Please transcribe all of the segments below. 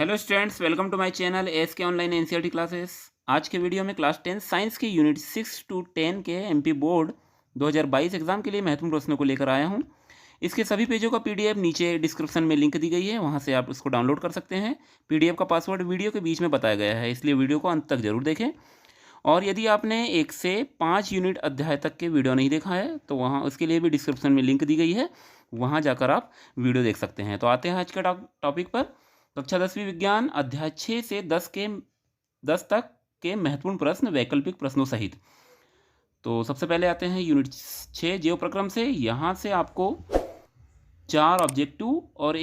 Hello students, welcome to my channel S K online NCERT classes. आज के video में class 10 science के unit 6 to 10 के MP board 2022 exam के लिए महत्वपूर्ण प्रश्नों को लेकर आया हूं। इसके सभी पेजों का पीडीएफ नीचे डिस्क्रिप्शन में लिंक दी गई है, वहां से आप इसको डाउनलोड कर सकते हैं। पीडीएफ का पासवर्ड वीडियो के बीच में बताया गया है, इसलिए वीडियो को अंत तक जरूर देखें। और यदि आपने 1 से 5 यूनिट अध्याय तक के वीडियो नहीं देखा है तो वहाँ उसके लिए भी डिस्क्रिप्शन में लिंक दी गई है, वहाँ जाकर आप वीडियो देख सकते हैं। तो आते हैं आज के टॉपिक पर। कक्षा 10वीं विज्ञान अध्याय 6 से 10 तक के महत्वपूर्ण प्रश्न वैकल्पिक प्रश्नों सहित। तो सबसे पहले आते हैं यूनिट 6 जीव प्रक्रम से। यहाँ से आपको 4 ऑब्जेक्टिव और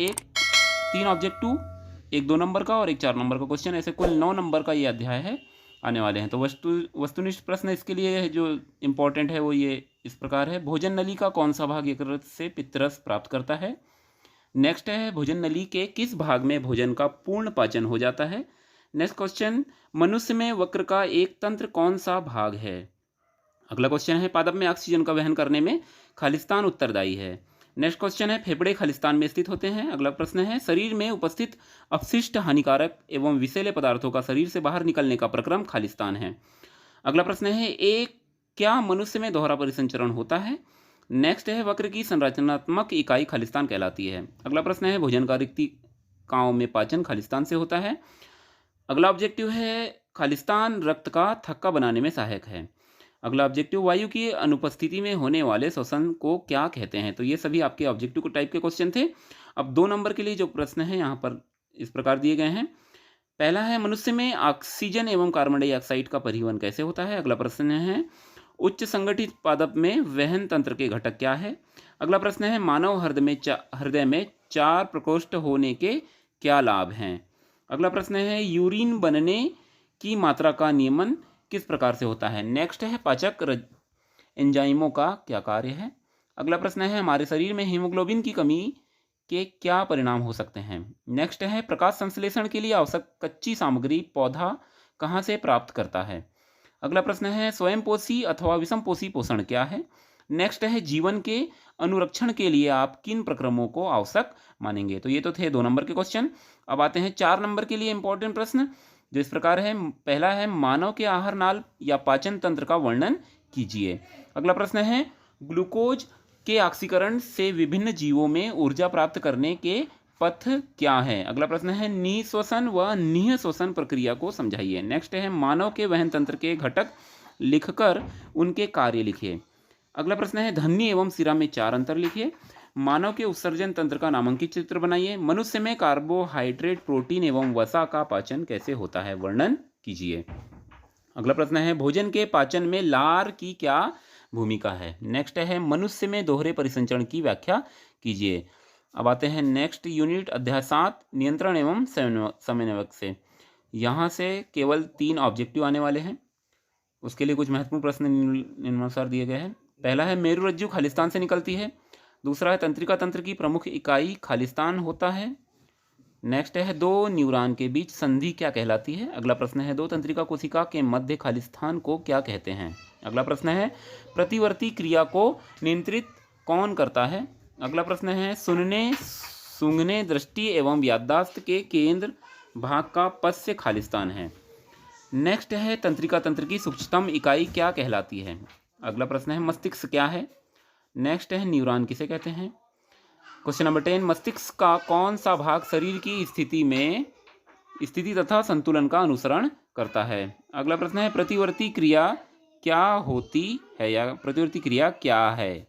3 ऑब्जेक्टिव, एक 2 नंबर का और एक 4 नंबर का क्वेश्चन, ऐसे कुल 9 नंबर का ये अध्याय है आने वाले हैं। तो वस्तुनिष्ठ प्रश्न इसके लिए जो इम्पोर्टेंट है वो ये इस प्रकार है। भोजन नली का कौन सा भाग यकृत से पित्तरस प्राप्त करता है? नेक्स्ट है भोजन नली के किस भाग में भोजन का पूर्ण पाचन हो जाता है? नेक्स्ट क्वेश्चन, मनुष्य में वक्र का एक तंत्र कौन सा भाग है? अगला क्वेश्चन है पादप में ऑक्सीजन का वहन करने में खालिस्तान उत्तरदायी है। नेक्स्ट क्वेश्चन है फेफड़े खालिस्तान में स्थित होते हैं। अगला प्रश्न है शरीर में उपस्थित अपशिष्ट हानिकारक एवं विषैले पदार्थों का शरीर से बाहर निकलने का प्रक्रम खालिस्तान है। अगला प्रश्न है क्या मनुष्य में दोहरा परिसंचरण होता है? नेक्स्ट है वक्र की संरचनात्मक इकाई खालिस्तान कहलाती है। अगला प्रश्न है भोजन का रिक्तिकाओं में पाचन खालिस्तान से होता है। अगला ऑब्जेक्टिव है खालिस्तान रक्त का थक्का बनाने में सहायक है। अगला ऑब्जेक्टिव वायु की अनुपस्थिति में होने वाले श्वसन को क्या कहते हैं? तो ये सभी आपके ऑब्जेक्टिव टाइप के क्वेश्चन थे। अब 2 नंबर के लिए जो प्रश्न है यहाँ पर इस प्रकार दिए गए हैं। पहला है मनुष्य में ऑक्सीजन एवं कार्बन डाइऑक्साइड का परिवहन कैसे होता है? अगला प्रश्न है उच्च संगठित पादप में वहन तंत्र के घटक क्या है? अगला प्रश्न है मानव हृदय में 4 प्रकोष्ठ होने के क्या लाभ हैं? अगला प्रश्न है यूरिन बनने की मात्रा का नियमन किस प्रकार से होता है? नेक्स्ट है पाचक एंजाइमों का क्या कार्य है? अगला प्रश्न है हमारे शरीर में हीमोग्लोबिन की कमी के क्या परिणाम हो सकते हैं? नेक्स्ट है प्रकाश संश्लेषण के लिए आवश्यक कच्ची सामग्री पौधा कहाँ से प्राप्त करता है? अगला प्रश्न है स्वयंपोषी अथवा विषमपोषी पोषण क्या है? नेक्स्ट है जीवन के अनुरक्षण के लिए आप किन प्रक्रमों को आवश्यक मानेंगे? तो ये तो थे 2 नंबर के क्वेश्चन। अब आते हैं 4 नंबर के लिए इंपॉर्टेंट प्रश्न जो इस प्रकार है। पहला है मानव के आहार नाल या पाचन तंत्र का वर्णन कीजिए। अगला प्रश्न है ग्लूकोज के ऑक्सीकरण से विभिन्न जीवों में ऊर्जा प्राप्त करने के पथ क्या है? अगला प्रश्न है निःश्वसन व निःश्वसन प्रक्रिया को समझाइए। नेक्स्ट है मानव के वहन तंत्र के घटक लिखकर उनके कार्य लिखिए। अगला प्रश्न है धमनी एवं सिरा में 4 अंतर लिखिए। मानव के उत्सर्जन तंत्र का नामांकित चित्र बनाइए। मनुष्य में कार्बोहाइड्रेट, प्रोटीन एवं वसा का पाचन कैसे होता है? वर्णन कीजिए। अगला प्रश्न है भोजन के पाचन में लार की क्या भूमिका है? नेक्स्ट है मनुष्य में दोहरे परिसंचरण की व्याख्या कीजिए। अब आते हैं नेक्स्ट यूनिट अध्याय 7 नियंत्रण एवं समन्वयक से। यहाँ से केवल 3 ऑब्जेक्टिव आने वाले हैं। उसके लिए कुछ महत्वपूर्ण प्रश्न निम्नानुसार दिए गए हैं। पहला है मेरुरज्जु खालिस्तान से निकलती है। दूसरा है तंत्रिका तंत्र की प्रमुख इकाई खालिस्तान होता है। नेक्स्ट है 2 न्यूरॉन के बीच संधि क्या कहलाती है? अगला प्रश्न है 2 तंत्रिका कोशिका के मध्य खालिस्तान को क्या कहते हैं? अगला प्रश्न है प्रतिवर्ती क्रिया को नियंत्रित कौन करता है? अगला प्रश्न है सुनने, सूंघने, दृष्टि एवं याददाश्त के केंद्र भाग का पश्य खालिस्तान है। नेक्स्ट है तंत्रिका तंत्र की सूक्ष्मतम इकाई क्या कहलाती है? अगला प्रश्न है मस्तिष्क क्या है? नेक्स्ट है न्यूरॉन किसे कहते हैं? क्वेश्चन नंबर 10 मस्तिष्क का कौन सा भाग शरीर की स्थिति तथा संतुलन का अनुसरण करता है? अगला प्रश्न है प्रतिवर्ती क्रिया क्या होती है या प्रतिवर्ती क्रिया क्या है?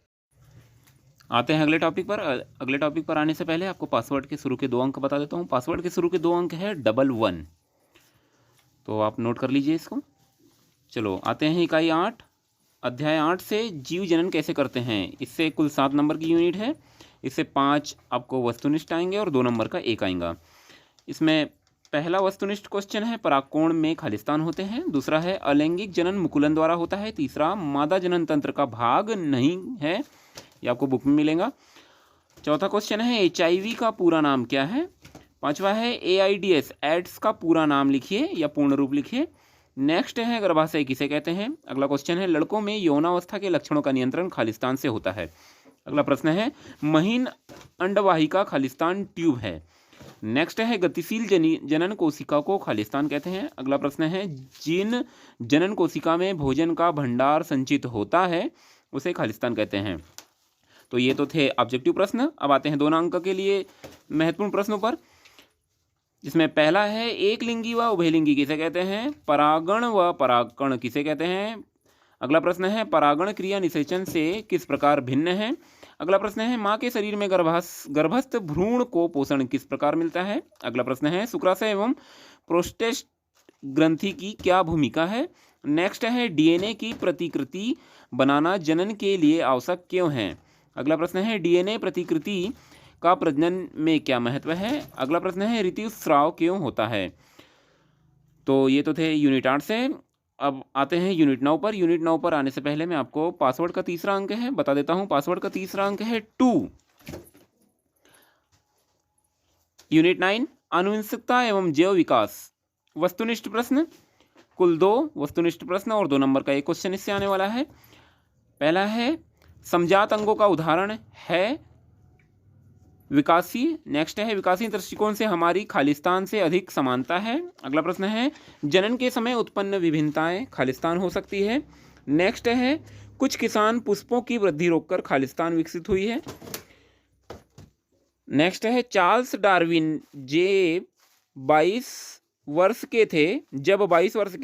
आते हैं अगले टॉपिक पर। अगले टॉपिक पर आने से पहले आपको पासवर्ड के शुरू के 2 अंक बता देता हूँ। पासवर्ड के शुरू के 2 अंक है 11, तो आप नोट कर लीजिए इसको। चलो आते हैं इकाई 8 अध्याय 8 से जीव जनन कैसे करते हैं। इससे कुल 7 नंबर की यूनिट है। इससे 5 आपको वस्तुनिष्ठ आएंगे और 2 नंबर का 1 आएगा। इसमें पहला वस्तुनिष्ठ क्वेश्चन है परागकोण में खालिस्तान होते हैं। दूसरा है अलैंगिक जनन मुकुलन द्वारा होता है। तीसरा मादा जनन तंत्र का भाग नहीं है, ये आपको बुक में मिलेगा। चौथा क्वेश्चन है HIV का पूरा नाम क्या है? 5वां है AIDS एड्स का पूरा नाम लिखिए या पूर्ण रूप लिखिए। नेक्स्ट है गर्भाशय किसे कहते हैं? अगला क्वेश्चन है लड़कों में यौनावस्था के लक्षणों का नियंत्रण खालिस्तान से होता है। अगला प्रश्न है महीन अंडवाहिका खालिस्तान ट्यूब है। नेक्स्ट है गतिशील जनन कोशिका को खालिस्तान कहते हैं। अगला प्रश्न है जिन जनन कोशिका में भोजन का भंडार संचित होता है उसे खालिस्तान कहते हैं। तो ये तो थे ऑब्जेक्टिव प्रश्न। अब आते हैं 2 अंक के लिए महत्वपूर्ण प्रश्नों पर, जिसमें पहला है एक लिंगी व उभयलिंगी किसे कहते हैं, परागण व परागकण किसे कहते हैं। अगला प्रश्न है परागण क्रिया निषेचन से किस प्रकार भिन्न है। अगला प्रश्न है माँ के शरीर में गर्भस्थ भ्रूण को पोषण किस प्रकार मिलता है। अगला प्रश्न है शुक्राशय एवं प्रोस्टेट ग्रंथि की क्या भूमिका है। नेक्स्ट है डीएनए की प्रतिकृति बनाना जनन के लिए आवश्यक क्यों है। अगला प्रश्न है डीएनए प्रतिकृति का प्रजनन में क्या महत्व है। अगला प्रश्न है ऋतुस्राव क्यों होता है। तो ये तो थे यूनिट 8 से। अब आते हैं यूनिट 9 पर। यूनिट 9 पर आने से पहले मैं आपको पासवर्ड का तीसरा अंक है बता देता हूं। पासवर्ड का तीसरा अंक है 2। यूनिट 9 आनुवंशिकता एवं जैव विकास वस्तुनिष्ठ प्रश्न, कुल 2 वस्तुनिष्ठ प्रश्न और 2 नंबर का एक क्वेश्चन इससे आने वाला है। पहला है समजात अंगों का उदाहरण है विकासी। नेक्स्ट है विकासी दृष्टिकोण से हमारी खालिस्तान से अधिक समानता है। अगला प्रश्न है जनन के समय उत्पन्न विभिन्नताएं खालिस्तान हो सकती है। नेक्स्ट है कुछ किसान पुष्पों की वृद्धि रोककर खालिस्तान विकसित हुई है। नेक्स्ट है चार्ल्स डार्विन जब 22 वर्ष के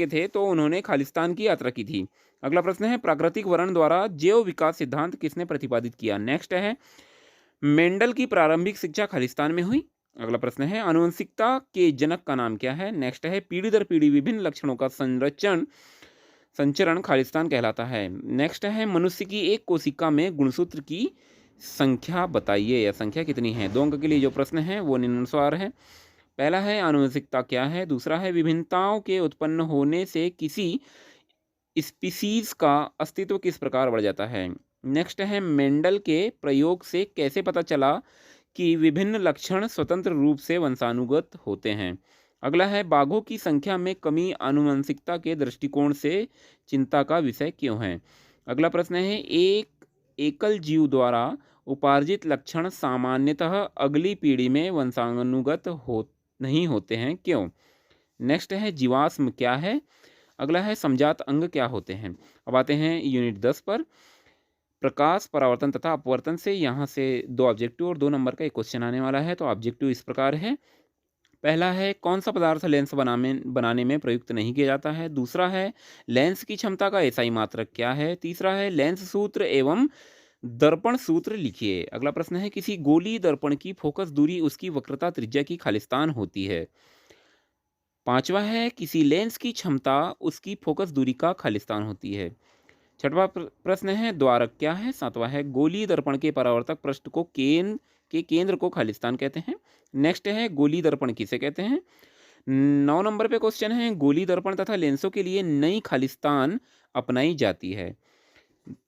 थे तो उन्होंने खालिस्तान की यात्रा की थी। अगला प्रश्न है प्राकृतिक वर्ण द्वारा जैव विकास सिद्धांत किसने प्रतिपादित किया। नेक्स्ट है मेंडल की प्रारंभिक शिक्षा खालिस्तान में हुई। अगला प्रश्न है आनुवंशिकता के जनक का नाम क्या है। नेक्स्ट है पीढ़ी दर पीढ़ी विभिन्न लक्षणों का संचरण खालिस्तान कहलाता है। नेक्स्ट है मनुष्य की एक कोशिका में गुणसूत्र की संख्या बताइए या संख्या कितनी है। 2 अंक के लिए जो प्रश्न है वो निम्नानुसार है। पहला है आनुवंशिकता क्या है। दूसरा है विभिन्नताओं के उत्पन्न होने से किसी स्पीसीज का अस्तित्व किस प्रकार बढ़ जाता है। नेक्स्ट है मेंडल के प्रयोग से कैसे पता चला कि विभिन्न लक्षण स्वतंत्र रूप से वंशानुगत होते हैं। अगला है बाघों की संख्या में कमी आनुवंशिकता के दृष्टिकोण से चिंता का विषय क्यों है। अगला प्रश्न है एक एकल जीव द्वारा उपार्जित लक्षण सामान्यतः अगली पीढ़ी में वंशानुगत नहीं होते हैं क्यों। नेक्स्ट है जीवाश्म क्या है। अगला है समजात अंग क्या होते हैं। अब आते हैं यूनिट 10 पर। प्रकाश परावर्तन तथा अपवर्तन से यहाँ से 2 ऑब्जेक्टिव और 2 नंबर का एक क्वेश्चन आने वाला है। तो ऑब्जेक्टिव इस प्रकार है। पहला है कौन सा पदार्थ लेंस बनाने में प्रयुक्त नहीं किया जाता है। दूसरा है लेंस की क्षमता का एसआई मात्रक क्या है। तीसरा है लेंस सूत्र एवं दर्पण सूत्र लिखिए। अगला प्रश्न है किसी गोली दर्पण की फोकस दूरी उसकी वक्रता त्रिज्या की खालिस्तान होती है। 5वां है किसी लेंस की क्षमता उसकी फोकस दूरी का खालिस्तान होती है। 6वां प्रश्न है द्वारक क्या है। 7वां है गोली दर्पण के परावर्तक पृष्ठ को केंद्र को खालिस्तान कहते हैं। नेक्स्ट है गोली दर्पण किसे कहते हैं। 9 नंबर पे क्वेश्चन है गोली दर्पण तथा लेंसों के लिए नई खालिस्तान अपनाई जाती है।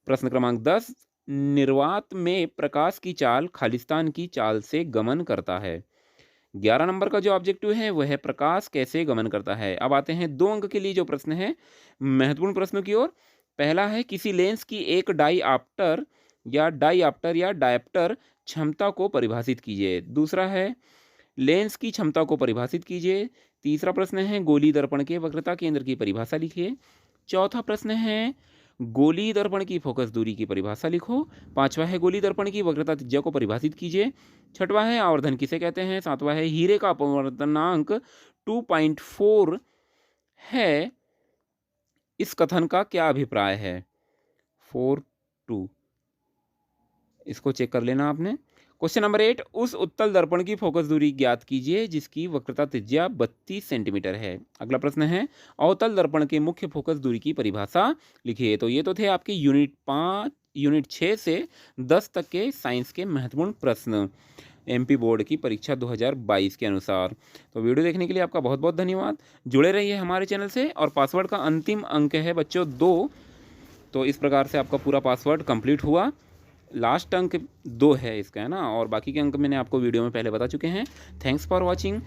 प्रश्न क्रमांक 10 निर्वात में प्रकाश की चाल खालिस्तान की चाल से गमन करता है। 11 नंबर का जो ऑब्जेक्टिव है वह है प्रकाश कैसे गमन करता है। अब आते हैं 2 अंक के लिए जो प्रश्न है महत्वपूर्ण प्रश्नों की ओर। पहला है किसी लेंस की एक डाईऑप्टर या डायप्टर क्षमता को परिभाषित कीजिए। दूसरा है लेंस की क्षमता को परिभाषित कीजिए। तीसरा प्रश्न है गोली दर्पण के वक्रता केंद्र की परिभाषा लिखिए। चौथा प्रश्न है गोली दर्पण की फोकस दूरी की परिभाषा लिखो। 5वां है गोली दर्पण की वक्रता त्रिज्या को परिभाषित कीजिए। 6वां है आवर्धन किसे कहते हैं। 7वां है हीरे का अपवर्तनांक 2.4 है, इस कथन का क्या अभिप्राय है। 4.2 इसको चेक कर लेना आपने। क्वेश्चन नंबर 8 उस उत्तल दर्पण की फोकस दूरी ज्ञात कीजिए जिसकी वक्रता त्रिज्या 32 सेंटीमीटर है। अगला प्रश्न है अवतल दर्पण के मुख्य फोकस दूरी की परिभाषा लिखिए। तो ये तो थे आपके यूनिट 6 से 10 तक के साइंस के महत्वपूर्ण प्रश्न एमपी बोर्ड की परीक्षा 2022 के अनुसार। तो वीडियो देखने के लिए आपका बहुत बहुत धन्यवाद। जुड़े रहिए हमारे चैनल से। और पासवर्ड का अंतिम अंक है बच्चों 2। तो इस प्रकार से आपका पूरा पासवर्ड कंप्लीट हुआ। लास्ट अंक 2 है इसका, है ना, और बाकी के अंक मैंने आपको वीडियो में पहले बता चुके हैं। Thanks for watching.